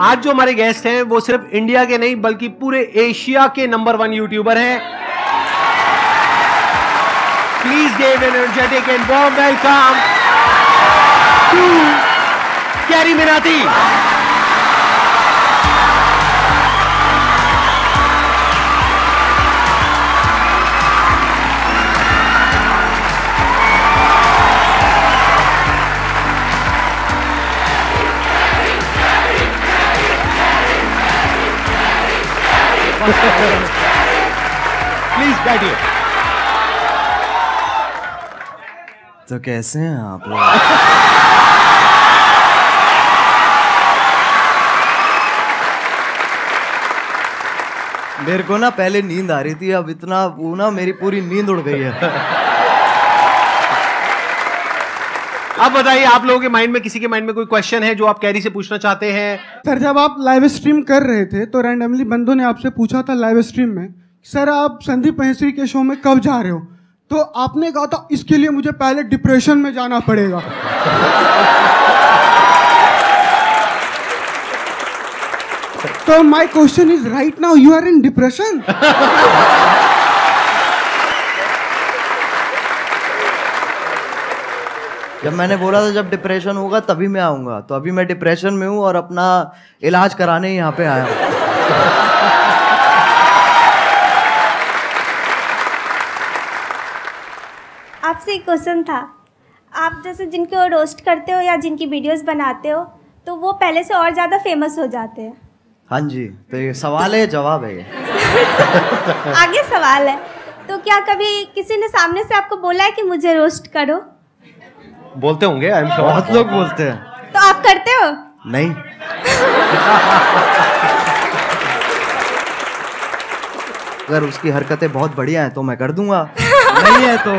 आज जो हमारे गेस्ट हैं वो सिर्फ इंडिया के नहीं बल्कि पूरे एशिया के नंबर 1 यूट्यूबर हैं। Please give an energetic and warm welcome to Carry Minati. Please बैठिए। तो कैसे हैं आप लोग? मेरे को ना पहले नींद आ रही थी, अब इतना वो ना मेरी पूरी नींद उड़ गई है। अब बताइए, आप लोगों के माइंड में, किसी के माइंड में कोई क्वेश्चन है जो आप कैरी से पूछना चाहते हैं? सर, जब आप लाइव स्ट्रीम कर रहे थे तो रैंडमली बंदों ने आपसे पूछा था लाइव स्ट्रीम में, सर आप संदीप महेश्वरी के शो में कब जा रहे हो? तो आपने कहा था इसके लिए मुझे पहले डिप्रेशन में जाना पड़ेगा। तो my question is, right now you are in depression? जब मैंने बोला था जब डिप्रेशन होगा तभी मैं आऊंगा, तो अभी मैं डिप्रेशन में हूँ और अपना इलाज कराने यहाँ पे आया हूँ। आपसे एक क्वेश्चन था, आप जैसे जिनको रोस्ट करते हो या जिनकी वीडियोस बनाते हो तो वो पहले से और ज़्यादा फेमस हो जाते हैं। हाँ जी, तो ये सवाल है, जवाब है ये। आगे सवाल है, तो क्या कभी किसी ने सामने से आपको बोला है कि मुझे रोस्ट करो? बोलते होंगे, आई एम श्योर। बहुत लोग बोलते हैं। तो आप करते हो? नहीं। अगर उसकी हरकतें बहुत बढ़िया हैं तो मैं कर दूंगा, नहीं है तो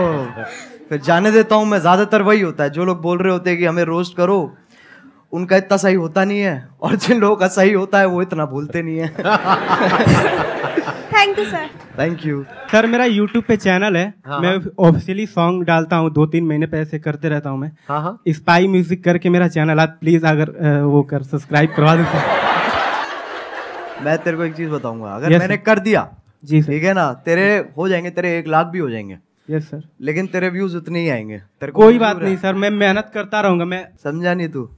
फिर जाने देता हूँ मैं। ज्यादातर वही होता है, जो लोग बोल रहे होते हैं कि हमें रोस्ट करो, उनका इतना सही होता नहीं है, और जिन लोगों का सही होता है वो इतना बोलते नहीं है। Thank you sir. Thank you sir. मेरा यूट्यूब पे चैनल है। हाँ। मैं ऑफिशियली सॉन्ग डालता हूँ, 2-3 महीने पे ऐसे करते रहता हूँ मैं। हाँ। स्पाई म्यूजिक करके मेरा चैनल, आप प्लीज अगर वो कर सब्सक्राइब करवा दो सर। मैं तेरे को एक चीज बताऊंगा, अगर मैंने कर दिया जी सर, ठीक है ना, तेरे हो जाएंगे, तेरे 1 लाख भी हो जाएंगे। Yes sir. लेकिन तेरे व्यूज उतने ही आएंगे। तेरे को कोई बात नहीं सर, मैं मेहनत करता रहूंगा। मैं समझा नहीं तू?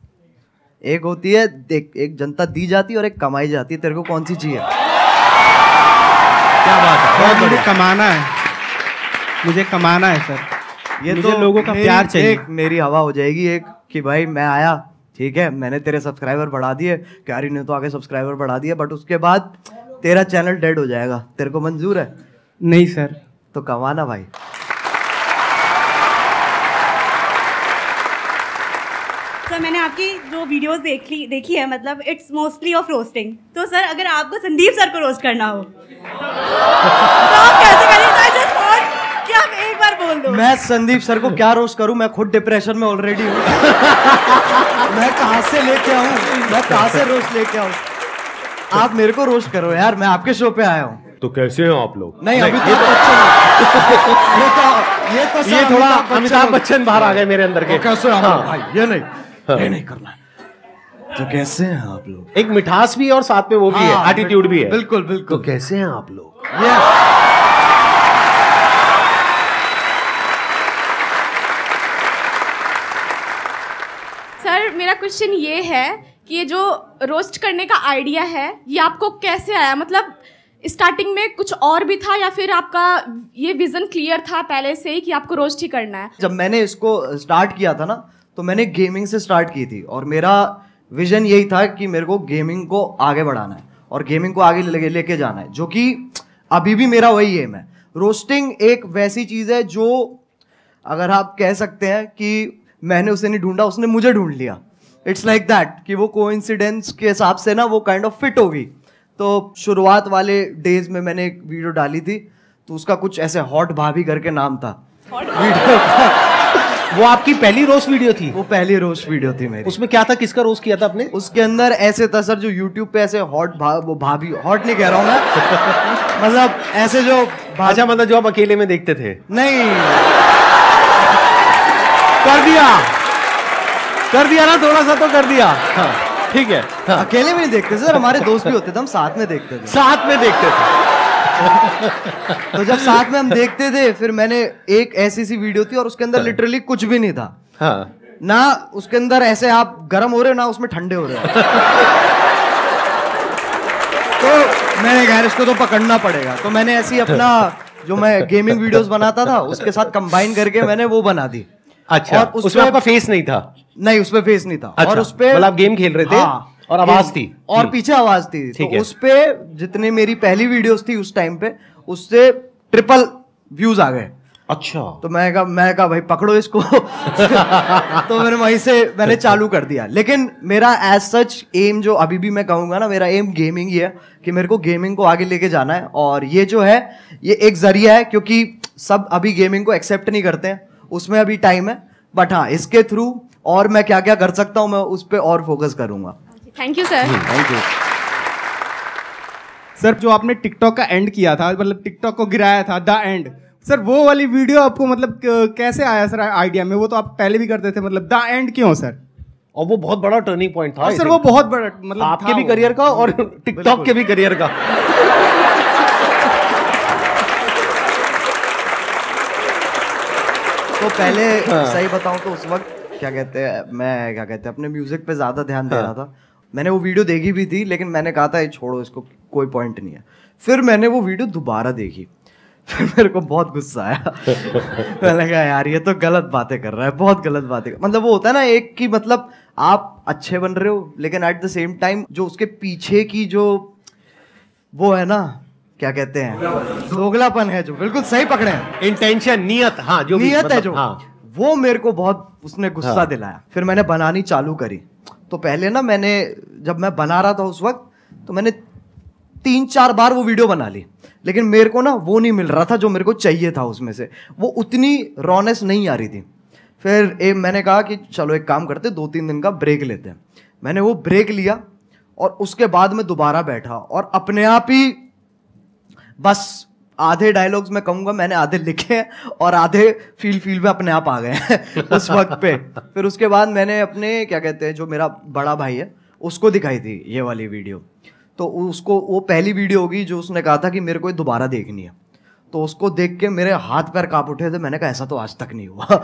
एक होती है देख, एक जनता दी जाती है और एक कमाई जाती है। तेरे को कौन सी चाहिए? क्या बात है, बहुत मुझे बढ़िया। कमाना है, मुझे कमाना है सर। ये तो लोगों का प्यार चाहिए। एक मेरी हवा हो जाएगी एक कि भाई मैं आया, ठीक है, मैंने तेरे सब्सक्राइबर बढ़ा दिए, कैरी ने तो आगे सब्सक्राइबर बढ़ा दिए, बट उसके बाद तेरा चैनल डेड हो जाएगा। तेरे को मंजूर है? नहीं सर। तो कमाना भाई। सर, मैंने आपकी जो वीडियोस देखी है, मतलब इट्स मोस्टली ऑफ रोस्टिंग। तो सर, अगर आपको संदीप सर को रोस्ट करना हो तो आप कैसे करेंगे? जस्ट वॉन्ट कि आप एक बार बोल दो। मैं संदीप सर को क्या रोस्ट करूं? मैं खुद डिप्रेशन में ऑलरेडी हूं। मैं कहां से लेके आऊं? मैं कहां से रोस्ट लेके आऊं? आप मेरे को रोस्ट करो यार, मैं आपके शो पे आया हूं। तो कैसे हैं आप लोग? नहीं, अभी तो ये थोड़ा अमिताभ बच्चन बाहर आ गए मेरे अंदर के। कैसे हैं हाँ। भाई? ये नहीं करना है। तो कैसे हैं आप लोग? एक मिठास भी है और साथ में वो भी है, हाँ, एटीट्यूड भी है। बिल्कुल बिल्कुल। तो कैसे हैं आप लोग? सर, मेरा क्वेश्चन ये है कि ये जो रोस्ट करने का आइडिया है ये आपको कैसे आया? मतलब स्टार्टिंग में कुछ और भी था या फिर आपका ये विजन क्लियर था पहले से ही कि आपको रोस्ट ही करना है? जब मैंने इसको स्टार्ट किया था ना, तो मैंने गेमिंग से स्टार्ट की थी, और मेरा विजन यही था कि मेरे को गेमिंग को आगे बढ़ाना है और गेमिंग को आगे लेके जाना है, जो कि अभी भी मेरा वही एम है। रोस्टिंग एक वैसी चीज़ है जो, अगर आप कह सकते हैं कि मैंने उसे नहीं ढूंढा, उसने मुझे ढूंढ लिया। इट्स लाइक दैट कि वो कोइंसिडेंस के हिसाब से ना वो काइंड ऑफ फिट होगी। तो शुरुआत वाले डेज में मैंने एक वीडियो डाली थी, तो उसका कुछ ऐसे हॉट भाभी करके नाम था वीडियो का। वो आपकी पहली रोस्ट वीडियो थी? वो पहली रोस्ट वीडियो थी मेरी। उसमें क्या था, किसका रोस्ट किया था आपने? उसके अंदर ऐसे था सर, जो यूट्यूब पे ऐसे वो भाभी, हॉट नहीं कह रहा हूँ मैं, मतलब ऐसे जो अच्छा, मतलब जो आप अकेले में देखते थे? नहीं, कर दिया ना, थोड़ा सा तो कर दिया। हाँ। ठीक है। हाँ। अकेले में नहीं देखते सर, हमारे दोस्त भी होते थे, हम साथ में देखते थे। साथ में देखते थे। तो जब साथ में हम देखते थे, फिर मैंने एक ऐसी सी वीडियो थी और उसके अंदर लिटरली कुछ भी नहीं था। हाँ। ना उसके अंदर ऐसे आप गर्म हो रहे हो, ना उसमें ठंडे हो रहे हो। तो मैंने कहा इसको तो पकड़ना पड़ेगा, तो मैंने ऐसी अपना जो मैं गेमिंग वीडियोस बनाता था उसके साथ कंबाइन करके मैंने वो बना दी। अच्छा, और उसमें आपका फेस नहीं था? नहीं, उसमें फेस नहीं था। अच्छा, और उसपे मतलब आप गेम खेल रहे थे। हाँ, और आवाज थी और पीछे आवाज थी। तो उसपे जितनी मेरी पहली वीडियोस थी उस टाइम पे, उससे ट्रिपल व्यूज आ गए। अच्छा। तो मैं कहा भाई पकड़ो इसको। तो वहीं से मैंने चालू कर दिया। लेकिन मेरा एज सच एम जो अभी भी मैं कहूंगा ना, मेरा एम गेमिंग ही है कि मेरे को गेमिंग को आगे लेके जाना है। और ये जो है ये एक जरिया है, क्योंकि सब अभी गेमिंग को एक्सेप्ट नहीं करते हैं, उसमें अभी टाइम है। बट हाँ, इसके थ्रू और मैं क्या क्या कर सकता हूँ मैं उस पर और फोकस करूंगा। Thank you sir. Thank you sir. जो आपने टिकटॉक का एंड किया था, मतलब टिकटॉक को गिराया था, द एंड, सर वो वाली वीडियो आपको मतलब कैसे आया सर आइडिया में? वो तो आप पहले भी करते थे, मतलब द एंड क्यों सर? और वो बहुत बड़ा टर्निंग पॉइंट था सर, वो बहुत बड़ा मतलब आपके भी करियर का और टिकटॉक के भी करियर का। तो पहले सही बताऊं तो उस वक्त मैं अपने म्यूजिक पे ज्यादा ध्यान दे रहा था। मैंने वो वीडियो देखी भी थी, लेकिन मैंने कहा था छोड़ो इसको, कोई पॉइंट नहीं है। फिर मैंने वो वीडियो दोबारा देखी, फिर मेरे को बहुत गुस्सा आया। मैंने कहा यार ये तो गलत बातें कर रहा है, बहुत गलत बातें मतलब वो होता है ना एक कि मतलब आप अच्छे बन रहे हो, लेकिन एट द सेम टाइम जो उसके पीछे की जो वो है ना, क्या कहते हैं, दोगलापन है, जो बिल्कुल सही पकड़े हैं, इंटेंशन, नियत। हाँ, जो नियत मतलब, है जो, हाँ। वो मेरे को बहुत उसने गुस्सा दिलाया। फिर मैंने बनानी चालू करी। तो पहले ना मैंने जब मैं बना रहा था उस वक्त, तो मैंने 3-4 बार वो वीडियो बना ली, लेकिन मेरे को ना वो नहीं मिल रहा था जो मेरे को चाहिए था उसमें से, वो उतनी रॉनेस नहीं आ रही थी। फिर मैंने कहा कि चलो एक काम करते, 2-3 दिन का ब्रेक लेते हैं। मैंने वो ब्रेक लिया और उसके बाद मैं दोबारा बैठा और अपने आप ही बस आधे डायलॉग्स मैं कहूँगा मैंने आधे लिखे हैं और आधे फील में अपने आप आ गए हैं उस वक्त पे। फिर उसके बाद मैंने अपने क्या कहते हैं जो मेरा बड़ा भाई है उसको दिखाई थी ये वाली वीडियो। तो उसको वो पहली वीडियो होगी जो उसने कहा था कि मेरे को ये दोबारा देखनी है। तो उसको देख के मेरे हाथ पैर कांप उठे थे। मैंने कहा ऐसा तो आज तक नहीं हुआ।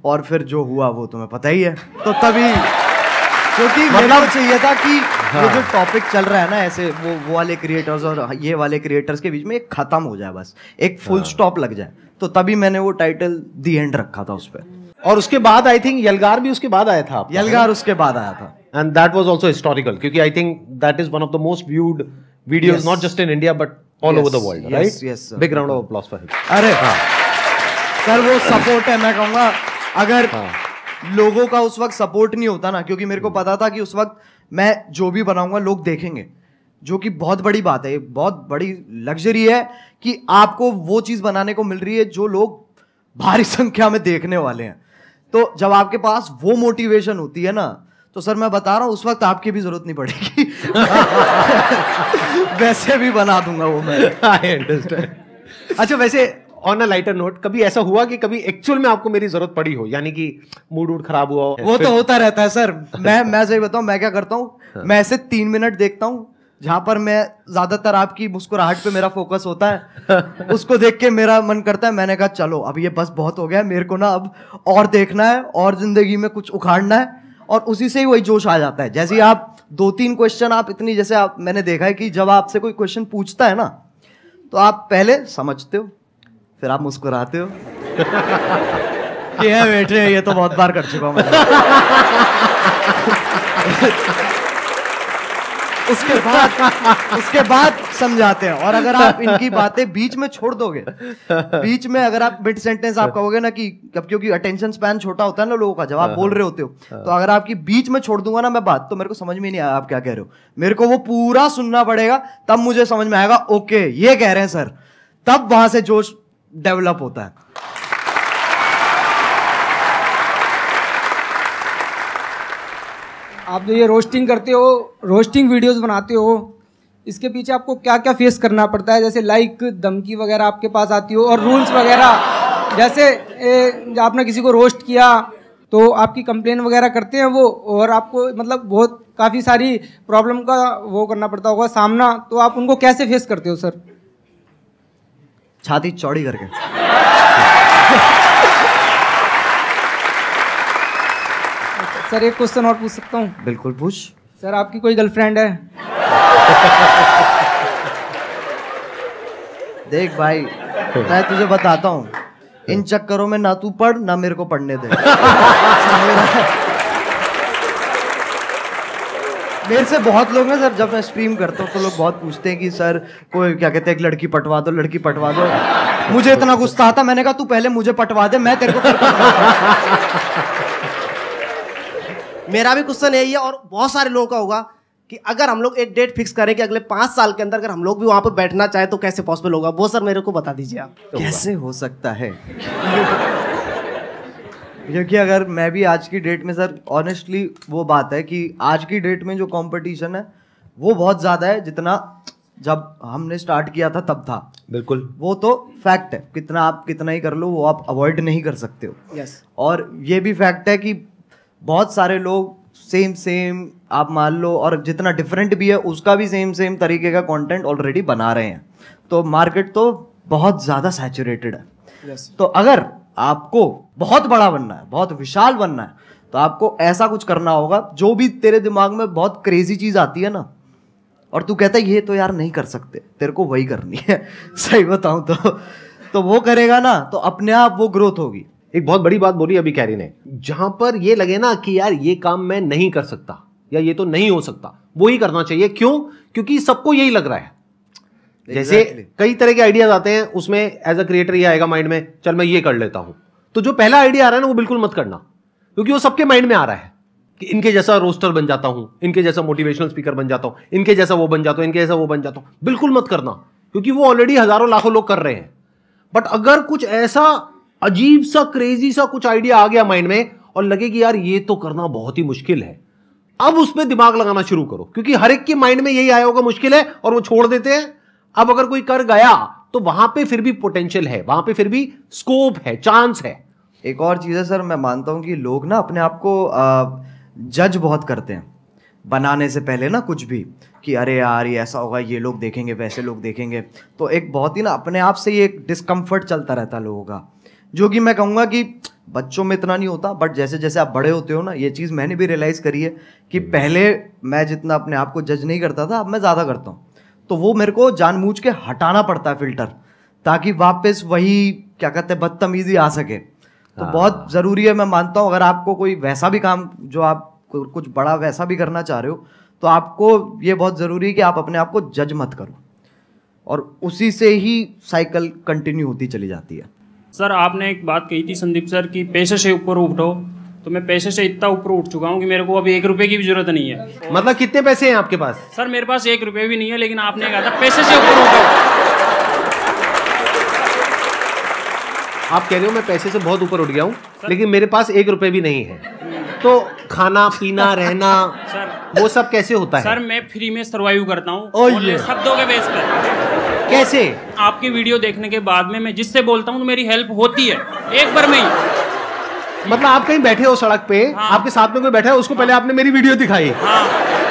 और फिर जो हुआ वो तुम्हें पता ही है। तो तभी क्योंकि मतलब चाहिए था कि ये जो टॉपिक चल रहा है ना ऐसे वो वाले क्रिएटर्स और ये वाले क्रिएटर्स के बीच में एक खत्म हो जाए, बस एक फुल स्टॉप लग जाए। तो तभी मैंने वो टाइटल दी एंड रखा था उस पर। और उसके बाद आई थिंक यलगार भी उसके बाद आया था। यलगार उसके बाद आया था and that was also historical, क्योंकि I think that is one of the most viewed videos not just in India but all over the world, right? Yes, big round of applause for him. अरे sir वो support है, मैं कहूँगा अगर लोगों का उस वक्त सपोर्ट नहीं होता ना, क्योंकि मेरे को पता था कि उस वक्त मैं जो भी बनाऊंगा लोग देखेंगे, जो कि बहुत बड़ी बात है, बहुत बड़ी लग्जरी है कि आपको वो चीज़ बनाने को मिल रही है जो लोग भारी संख्या में देखने वाले हैं। तो जब आपके पास वो मोटिवेशन होती है ना, तो सर मैं बता रहा हूँ उस वक्त आपकी भी जरूरत नहीं पड़ेगी। वैसे भी बना दूंगा वो मैं। I understand. अच्छा, वैसे ऑन अ लाइटर नोट, कभी ऐसा हुआ कि कभी एक्चुअल में आपको मेरी जरूरत पड़ी हो, यानी कि मूड खराब हुआ हो? वो तो होता रहता है सर। मैं सही बताऊं, मैं क्या करता हूँ, मैं ऐसे 3 मिनट देखता हूँ जहां पर मैं ज्यादातर आपकी मुस्कुराहट पे मेरा फोकस होता है। उसको देख के मेरा मन करता है, मैंने कहा चलो अब ये बस बहुत हो गया, मेरे को ना अब और देखना है और जिंदगी में कुछ उखाड़ना है। और उसी से ही वही जोश आ जाता है। जैसे आप 2-3 क्वेश्चन आप इतनी, जैसे आप मैंने देखा है कि जब आपसे कोई क्वेश्चन पूछता है ना, तो आप पहले समझते हो, फिर आप मुस्कुराते हो कि है बेटे ये तो बहुत बार कर चुका हूं मैं। उसके बाद समझाते हैं। और अगर आप इनकी बातें बीच में छोड़ दोगे, बीच में अगर आप मिड सेंटेंस आप कहोगे ना कि क्योंकि अटेंशन स्पैन छोटा होता है ना लोगों का जब आप बोल रहे होते हो, तो अगर आपकी बीच में छोड़ दूंगा ना मैं बात, तो मेरे को समझ में नहीं आया आप क्या कह रहे हो। मेरे को वो पूरा सुनना पड़ेगा, तब मुझे समझ में आएगा ओके ये कह रहे हैं सर, तब वहां से जोश डेवलप होता है। आप जो ये रोस्टिंग करते हो, रोस्टिंग वीडियोस बनाते हो, इसके पीछे आपको क्या क्या फेस करना पड़ता है? जैसे लाइक धमकी वगैरह आपके पास आती हो, और रूल्स वगैरह, जैसे आपने किसी को रोस्ट किया तो आपकी कंप्लेन वगैरह करते हैं वो, और आपको मतलब बहुत काफ़ी सारी प्रॉब्लम का वो करना पड़ता होगा सामना, तो आप उनको कैसे फेस करते हो सर? छाती चौड़ी करके। सर एक क्वेश्चन और पूछ सकता हूँ? बिल्कुल पूछ। सर आपकी कोई गर्लफ्रेंड है? देख भाई, मैं तुझे बताता हूँ, इन चक्करों में ना तू पढ़ ना मेरे को पढ़ने दे। मेरे से बहुत लोग ना सर, जब मैं स्ट्रीम करता हूँ तो लोग बहुत पूछते हैं कि सर कोई क्या कहते हैं, एक लड़की पटवा दो, लड़की पटवा दो। मुझे इतना गुस्सा आता, मैंने कहा तू पहले मुझे पटवा दे, मैं तेरे को मेरा भी क्वेश्चन यही है, और बहुत सारे लोगों का होगा कि अगर हम लोग एक डेट फिक्स करें कि अगले 5 साल के अंदर अगर हम लोग भी वहां पर बैठना चाहे तो कैसे पॉसिबल होगा, वो सर मेरे को बता दीजिए आप। कैसे हो सकता है? क्योंकि अगर मैं भी आज की डेट में सर, ऑनेस्टली वो बात है कि आज की डेट में जो कंपटीशन है वो बहुत ज़्यादा है, जितना जब हमने स्टार्ट किया था तब था। बिल्कुल, वो तो फैक्ट है, कितना आप कितना ही कर लो वो आप अवॉइड नहीं कर सकते हो। यस। और ये भी फैक्ट है कि बहुत सारे लोग सेम आप मान लो, और जितना डिफरेंट भी है उसका भी सेम तरीके का कंटेंट ऑलरेडी बना रहे हैं, तो मार्केट तो बहुत ज़्यादा सैचुरेटेड है। yes. तो अगर आपको बहुत बड़ा बनना है, बहुत विशाल बनना है, तो आपको ऐसा कुछ करना होगा, जो भी तेरे दिमाग में बहुत क्रेजी चीज़ आती है ना, और तू कहता है ये तो यार नहीं कर सकते, तेरे को वही करनी है। सही बताऊं तो वो करेगा ना तो अपने आप वो ग्रोथ होगी। एक बहुत बड़ी बात बोली अभी कैरी ने, जहां पर ये लगे ना कि यार ये काम मैं नहीं कर सकता या ये तो नहीं हो सकता, वो ही करना चाहिए। क्यों? क्योंकि सबको यही लग रहा है। जैसे कई तरह के आइडियाज आते हैं, उसमें एज अ क्रिएटर ये आएगा माइंड में, चल मैं ये कर लेता हूं, तो जो पहला आइडिया आ रहा है ना वो बिल्कुल मत करना, क्योंकि वो सबके माइंड में आ रहा है कि इनके जैसा रोस्टर बन जाता हूं, इनके जैसा मोटिवेशनल स्पीकर बन जाता हूं, इनके जैसा वो बन जाता हूं, इनके जैसा वो बन जाता हूं। बिल्कुल मत करना, क्योंकि वो ऑलरेडी हजारों लाखों लोग कर रहे हैं। बट अगर कुछ ऐसा अजीब सा क्रेजी सा कुछ आइडिया आ गया माइंड में और लगे कि यार ये तो करना बहुत ही मुश्किल है, अब उसमें दिमाग लगाना शुरू करो, क्योंकि हर एक के माइंड में यही आया होगा मुश्किल है और वो छोड़ देते हैं। अब अगर कोई कर गया तो वहां पे फिर भी पोटेंशियल है, वहां पे फिर भी स्कोप है, चांस है। एक और चीज़ है सर, मैं मानता हूं कि लोग ना अपने आप को जज बहुत करते हैं बनाने से पहले ना, कुछ भी कि अरे यार ये ऐसा होगा, ये लोग देखेंगे, वैसे लोग देखेंगे, तो एक बहुत ही ना अपने आप से ये एक डिस्कम्फर्ट चलता रहता है लोगों का, जो कि मैं कहूँगा कि बच्चों में इतना नहीं होता, बट जैसे जैसे आप बड़े होते हो ना, ये चीज़ मैंने भी रियलाइज़ करी है कि पहले मैं जितना अपने आप को जज नहीं करता था, अब मैं ज़्यादा करता हूँ। तो वो मेरे को जानबूझ के हटाना पड़ता है फिल्टर, ताकि वापस वही क्या कहते हैं बदतमीजी आ सके। तो बहुत ज़रूरी है, मैं मानता हूँ, अगर आपको कोई वैसा भी काम जो आप कुछ बड़ा वैसा भी करना चाह रहे हो, तो आपको ये बहुत ज़रूरी है कि आप अपने आप को जज मत करो, और उसी से ही साइकिल कंटिन्यू होती चली जाती है। सर आपने एक बात कही थी संदीप सर कि पैसे से ऊपर उठो, तो मैं पैसे से इतना ऊपर उठ चुका हूँ कि मेरे को अभी 1 रुपए की भी जरूरत नहीं है। मतलब कितने पैसे हैं आपके पास? सर मेरे पास 1 रुपए भी नहीं है, लेकिन आपने कहा था पैसे से ऊपर उठो। आप कह रहे हो मैं पैसे से बहुत ऊपर उठ गया हूँ, लेकिन मेरे पास 1 रुपए भी नहीं है, तो खाना पीना रहना सर वो सब कैसे होता है? सर मैं फ्री में सर्वाइव करता हूँ शब्दों के बेस पर। कैसे? आपकी वीडियो देखने के बाद में मैं जिससे बोलता हूँ तो मेरी हेल्प होती है एक बार में ही। मतलब आप कहीं बैठे हो सड़क पे, हाँ। आपके साथ में कोई बैठा है, उसको पहले आपने मेरी वीडियो दिखाई, हाँ,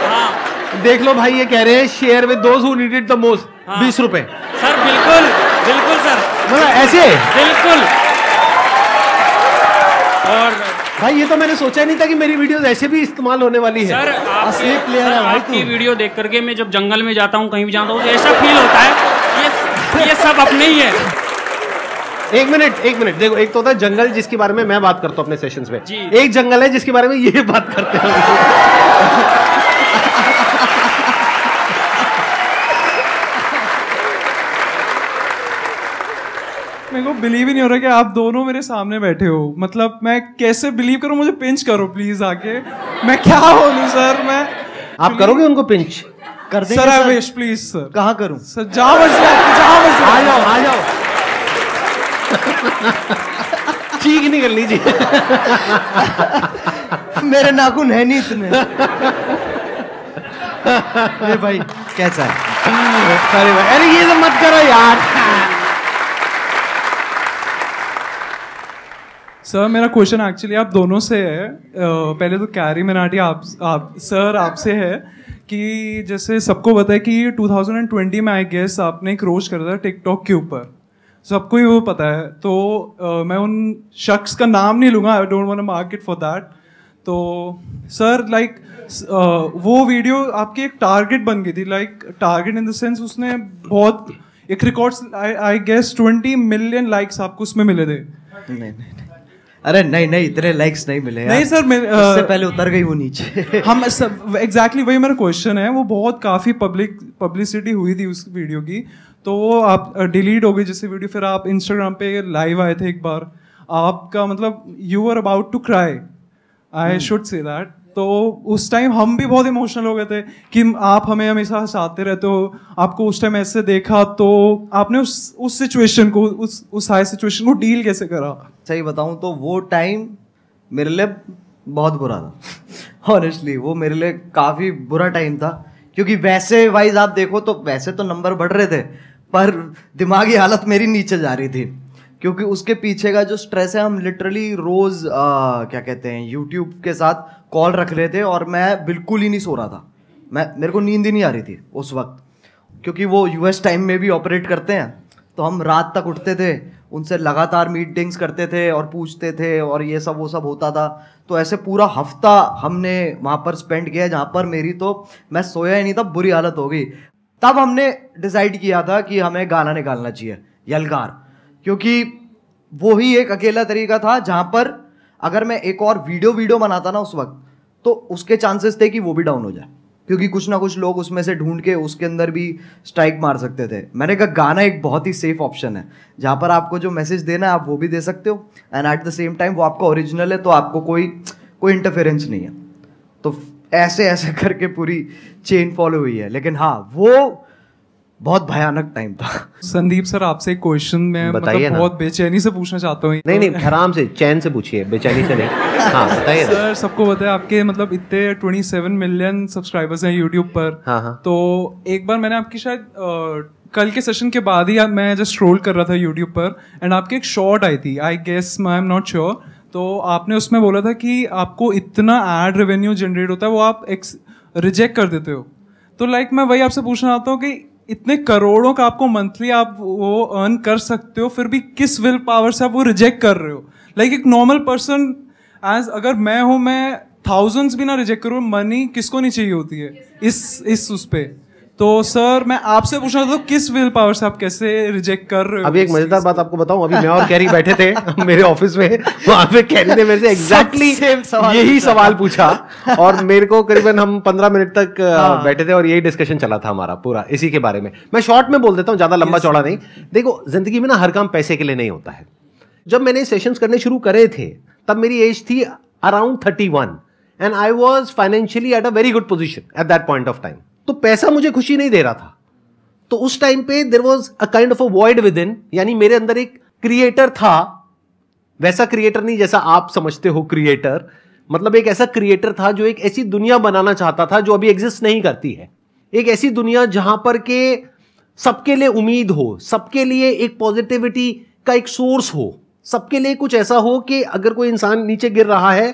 हाँ। देख लो भाई ये कह रहे हैं share with those who need it the most, 20 रुपए। सर बिल्कुल बिल्कुल सर, मतलब ऐसे बिल्कुल। और भाई ये तो मैंने सोचा नहीं था कि मेरी वीडियोस ऐसे भी इस्तेमाल होने वाली है। सर आपकी वीडियो देख करके मैं जब जंगल में जाता हूँ, कहीं भी जाता हूँ, तो ऐसा फील होता है ये सब अपने ही है। एक मिनट देखो, एक तो होता है जंगल जिसके बारे में मैं बात करता हूँ अपने सेशंस में, जी। एक जंगल है जिसके बारे में ये बात करते हैं। मेरे को बिलीव ही नहीं हो रहा कि आप दोनों मेरे सामने बैठे हो। मतलब मैं कैसे बिलीव करूं? मुझे पिंच करो प्लीज आके, मैं क्या बोलूं सर। मैं आप करोगे उनको पिंच? कर देंगे sir. I wish please sir. कहाँ करूं सर? जहाँ मर्जी आ जाओ ठीक नहीं कर लीजिए। मेरे नाखून है नहीं इतने। अरे भाई कैसा है? अरे भाई, अरे ये तो मत करो यार। सर मेरा क्वेश्चन एक्चुअली आप दोनों से है। पहले तो कैरी मिनाटी आप सर आपसे है कि जैसे सबको पता है कि 2020 में आई गेस आपने एक रोस्ट करा था टिकटॉक के ऊपर, सबको ही वो पता है। तो मैं उन शख्स का नाम नहीं लूँगा, I don't want to mark it for that. तो सर लाइक वो वीडियो आपकी एक टारगेट बन गई थी, like target in the sense उसने बहुत एक records I guess 20 million likes आपको उसमें मिले थे। नहीं अरे नहीं इतने लाइक्स नहीं मिले नहीं सर, उससे पहले उतर गई वो नीचे। हम एग्जैक्टली वही मेरा क्वेश्चन है। वो बहुत काफ़ी पब्लिसिटी हुई थी उस वीडियो की, तो वो आप डिलीट हो गई जैसे वीडियो। फिर आप इंस्टाग्राम पे लाइव आए थे एक बार, आपका मतलब you are about to cry, I should say that. तो उस टाइम हम भी बहुत इमोशनल हो गए थे कि आप हमें हमेशा हंसाते रहते हो, आपको उस टाइम ऐसे देखा, तो आपने उस सिचुएशन को उस हाई सिचुएशन को डील कैसे करा? सही बताऊं तो वो टाइम मेरे लिए बहुत बुरा था ऑनेस्टली। वो मेरे लिए काफ़ी बुरा टाइम था, क्योंकि वैसे वाइज आप देखो तो वैसे तो नंबर बढ़ रहे थे, पर दिमागी हालत मेरी नीचे जा रही थी, क्योंकि उसके पीछे का जो स्ट्रेस है, हम लिटरली रोज़ क्या कहते हैं यूट्यूब के साथ कॉल रख रहे थे और मैं बिल्कुल ही नहीं सो रहा था। मेरे को नींद ही नहीं आ रही थी उस वक्त, क्योंकि वो यूएस टाइम में भी ऑपरेट करते हैं, तो हम रात तक उठते थे, उनसे लगातार मीटिंग्स करते थे और पूछते थे और ये सब वो सब होता था। तो ऐसे पूरा हफ्ता हमने वहाँ पर स्पेंड किया, जहाँ पर मेरी तो मैं सोया ही नहीं था, बुरी हालत हो गई। तब हमने डिसाइड किया था कि हमें गाना निकालना चाहिए, यलगार, क्योंकि वो ही एक अकेला तरीका था जहाँ पर अगर मैं एक और वीडियो बनाता ना उस वक्त, तो उसके चांसेस थे कि वो भी डाउन हो जाए, क्योंकि कुछ ना कुछ लोग उसमें से ढूंढ के उसके अंदर भी स्ट्राइक मार सकते थे। मैंने कहा गाना एक बहुत ही सेफ ऑप्शन है, जहाँ पर आपको जो मैसेज देना है आप वो भी दे सकते हो, and at the same time वो आपका ओरिजिनल है, तो आपको कोई इंटरफेरेंस नहीं है। तो ऐसे करके पूरी चेन फॉलो हुई है। लेकिन हाँ, वो बहुत भयानक टाइम था। संदीप सर, आपसे एक क्वेश्चन मैं मतलब बहुत बेचैनी से पूछना चाहता हूँ। नहीं आराम से चैन से पूछिए, बेचैनी से नहीं। हाँ बताइए सर। सबको पता है आपके मतलब इतने 27 मिलियन सब्सक्राइबर्स हैं यूट्यूब पर। हाँ। तो एक बार मैंने आपकी शायद कल के सेशन के बाद ही मैं जस्ट स्क्रॉल कर रहा था यूट्यूब पर, एंड आपकी एक शॉर्ट आई थी, I guess I am not sure, तो आपने उसमें बोला था कि आपको इतना एड रेवेन्यू जनरेट होता है वो आप रिजेक्ट कर देते हो। तो लाइक मैं वही आपसे पूछना चाहता हूँ कि इतने करोड़ों का आपको मंथली आप वो अर्न कर सकते हो, फिर भी किस विल पावर से आप वो रिजेक्ट कर रहे हो? लाइक एक नॉर्मल पर्सन एज अगर मैं हूँ, मैं थाउजेंड्स भी ना रिजेक्ट करूँ, मनी किसको नहीं चाहिए होती है इस उस पे। तो सर मैं आपसे पूछना था, किस विल पावर से आप कैसे रिजेक्ट कर रहे हो? अभी एक मजेदार बात आपको बताऊं, अभी मैं और कैरी बैठे थे मेरे ऑफिस में, वहां पे कैरी ने मेरे से एग्जैक्टली यही सवाल पूछा और मेरे को करीबन हम 15 मिनट तक बैठे थे और यही डिस्कशन चला था हमारा पूरा इसी के बारे में। मैं शॉर्ट में बोल देता हूँ, ज्यादा लंबा चौड़ा नहीं। देखो, जिंदगी में ना हर काम पैसे के लिए नहीं होता है। जब मैंने सेशंस करने शुरू करे थे तब मेरी एज थी around 31 and I was financially at a very good position at that point of time. तो पैसा मुझे खुशी नहीं दे रहा था। तो उस टाइम पे there was a kind of a void within, यानी मेरे अंदर एक क्रिएटर था, वैसा क्रिएटर नहीं जैसा आप समझते हो क्रिएटर, मतलब एक ऐसा क्रिएटर था जो एक ऐसी दुनिया बनाना चाहता था जो अभी एग्जिस्ट नहीं करती है। एक ऐसी दुनिया जहां पर के सबके लिए उम्मीद हो, सबके लिए एक पॉजिटिविटी का एक सोर्स हो, सबके लिए कुछ ऐसा हो कि अगर कोई इंसान नीचे गिर रहा है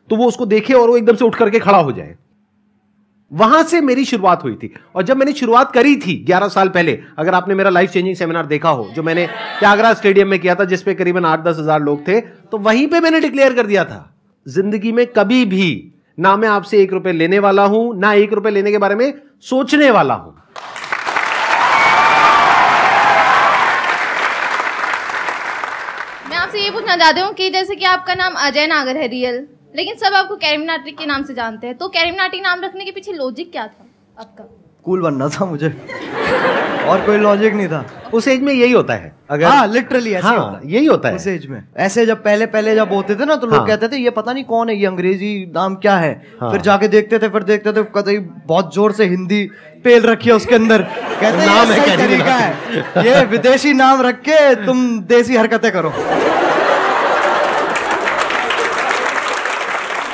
तो वो उसको देखे और वो एकदम से उठ करके खड़ा हो जाए। वहां से मेरी शुरुआत हुई थी। और जब मैंने शुरुआत करी थी 11 साल पहले, अगर आपने मेरा लाइफ चेंजिंग सेमिनार देखा हो जो मैंने त्यागराज स्टेडियम में किया था, जिसपे करीबन 8-10 हजार लोग थे, तो वहीं पे मैंने डिक्लेयर कर दिया था, जिंदगी में कभी भी ना मैं आपसे 1 रुपए लेने वाला हूं, ना 1 रुपए लेने के बारे में सोचने वाला हूं। मैं आपसे ये पूछना चाहती हूँ कि जैसे कि आपका नाम अजय नागर है रियल, लेकिन सब आपको कैरी मिनाटी के नाम से जानते हैं, तो कैरी मिनाटी नाम रखने के पीछे लॉजिक क्या था आपका? कूल बनना था मुझे और कोई लॉजिक नहीं था। उस एज में यही होता है। अगर हाँ लिटरली ऐसे होता है, यही होता है उस एज में। ऐसे जब पहले जब होते थे ना, तो लोग कहते थे ये पता नहीं कौन है, ये अंग्रेजी नाम क्या है। फिर जाके देखते थे, कहते बहुत जोर से हिंदी पेल रखी है उसके अंदर, कहते नाम है तरीका है, ये विदेशी नाम रख के तुम देसी हरकतें करो।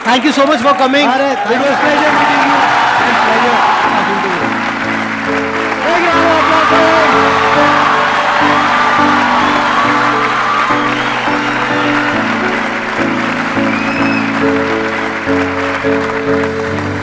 Thank you so much for coming. It was pleasure meeting you. Pleasure talking to you. Thank you. है।